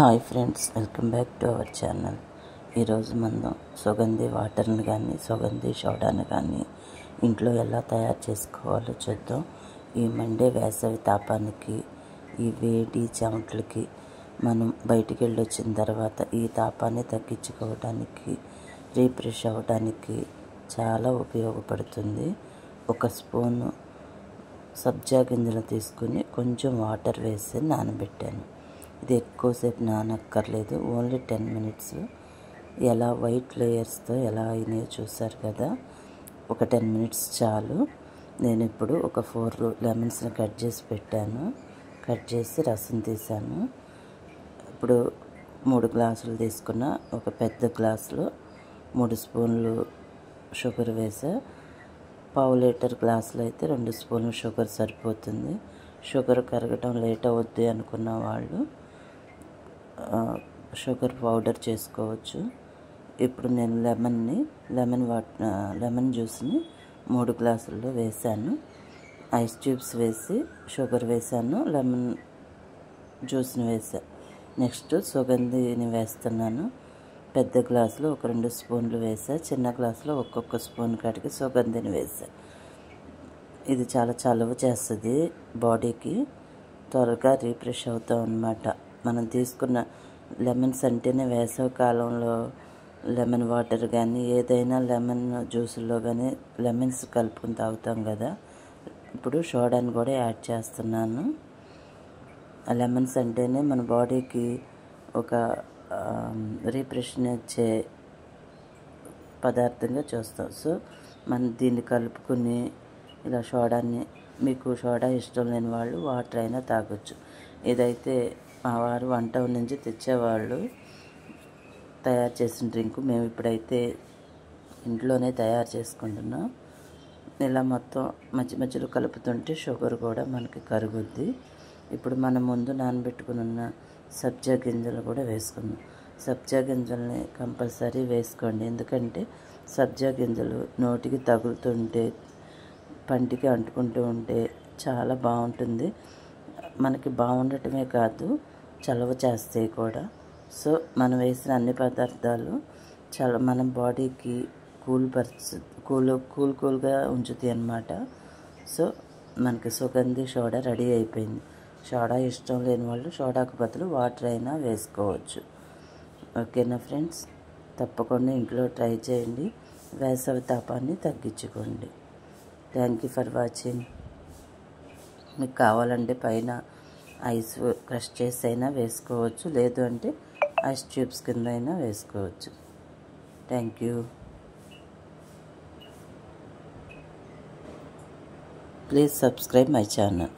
Hi friends, welcome back to our channel. ఈరోజు మనం సుగంధి వాటర్ని కానీ సుగంధి సోడాని కానీ ఇంట్లో ఎలా తయారు చేసుకోవాలో చూద్దాం. ఈ మండే వేసవి తాపానికి, ఈ వేడి చెమటలకి మనం బయటికి వెళ్ళి వచ్చిన తర్వాత ఈ తాపాన్ని తగ్గించుకోవడానికి, రీఫ్రెష్ అవ్వడానికి చాలా ఉపయోగపడుతుంది. ఒక స్పూను సబ్జా గింజలు తీసుకుని కొంచెం వాటర్ వేసి నానబెట్టాను. ఇది ఎక్కువసేపు నానక్కర్లేదు, ఓన్లీ 10 మినిట్స్. ఎలా వైట్ లేయర్స్తో ఎలా అయినాయో చూసారు కదా, ఒక 10 మినిట్స్ చాలు. నేను ఇప్పుడు ఒక 4 లెమన్స్ని కట్ చేసి పెట్టాను, కట్ చేసి రసం తీసాను. ఇప్పుడు 3 గ్లాసులు తీసుకున్న ఒక పెద్ద గ్లాసులో 3 స్పూన్లు షుగర్ వేసా. పావు లీటర్ గ్లాసులో అయితే 2 స్పూన్లు షుగర్ సరిపోతుంది. షుగర్ కరగటం లేట్ అవుద్ది అనుకున్న వాళ్ళు షుగర్ పౌడర్ చేసుకోవచ్చు. ఇప్పుడు నేను లెమన్ జ్యూస్ని 3 గ్లాసుల్లో వేసాను. ఐస్ క్యూబ్స్ వేసి షుగర్ వేసాను, లెమన్ జ్యూస్ని వేసాను. నెక్స్ట్ సుగంధిని వేస్తున్నాను. పెద్ద గ్లాసులో ఒక 2 స్పూన్లు వేసా, చిన్న గ్లాసులో ఒక్కొక్క స్పూన్ కాటికి సుగంధిని వేసా. ఇది చాలా చలువ చేస్తుంది బాడీకి, త్వరగా రీఫ్రెష్ అవుతాం అన్నమాట. మనం తీసుకున్న లెమన్స్ అంటేనే వేసవి కాలంలో లెమన్ వాటర్ కానీ ఏదైనా లెమన్ జ్యూసుల్లో కానీ లెమన్స్ కలుపుకొని తాగుతాం కదా. ఇప్పుడు సోడాని కూడా యాడ్ చేస్తున్నాను. లెమన్స్ అంటేనే మన బాడీకి ఒక రీఫ్రెష్ని ఇచ్చే పదార్థంగా చూస్తాం. సో మనం దీన్ని కలుపుకుని ఇలా సోడాన్ని, మీకు సోడా ఇష్టం లేని వాళ్ళు వాటర్ అయినా తాగొచ్చు. ఇదైతే మా వారు వంట నుంచి తెచ్చేవాళ్ళు తయారు చేసిన డ్రింక్. మేము ఇప్పుడైతే ఇంట్లోనే తయారు చేసుకుంటున్నాం. ఇలా మొత్తం మధ్య మధ్యలో కలుపుతుంటే షుగర్ కూడా మనకి కరుగుద్ది. ఇప్పుడు మనం ముందు నానబెట్టుకుని ఉన్న సబ్జా గింజలు కూడా వేసుకుందాం. సబ్జా గింజల్ని కంపల్సరీ వేసుకోండి, ఎందుకంటే సబ్జా గింజలు నోటికి తగులుతుంటే, పంటికి అంటుకుంటూ ఉంటే చాలా బాగుంటుంది. మనకి బాగుండటమే కాదు, చలవ చేస్తాయి కూడా. సో మనం వేసిన అన్ని పదార్థాలు చాలా మన బాడీకి కూల్గా ఉంచుతాయి అన్నమాట. సో మనకి సుగంధి సోడా రెడీ అయిపోయింది. సోడా ఇష్టం లేని వాళ్ళు సోడాకు బదులు వాటర్ అయినా వేసుకోవచ్చు. ఓకేనా ఫ్రెండ్స్, తప్పకుండా ఇంట్లో ట్రై చేయండి, వేసవి తాపాన్ని తగ్గించుకోండి. Thank you for watching. మీకు కావాలంటే పైన ఐస్ క్రష్ చేసి అయినా వేసుకోవచ్చు, లేదు అంటే ఐస్ ట్యూబ్స్ కింద అయినా వేసుకోవచ్చు. Thank you. Please subscribe my channel.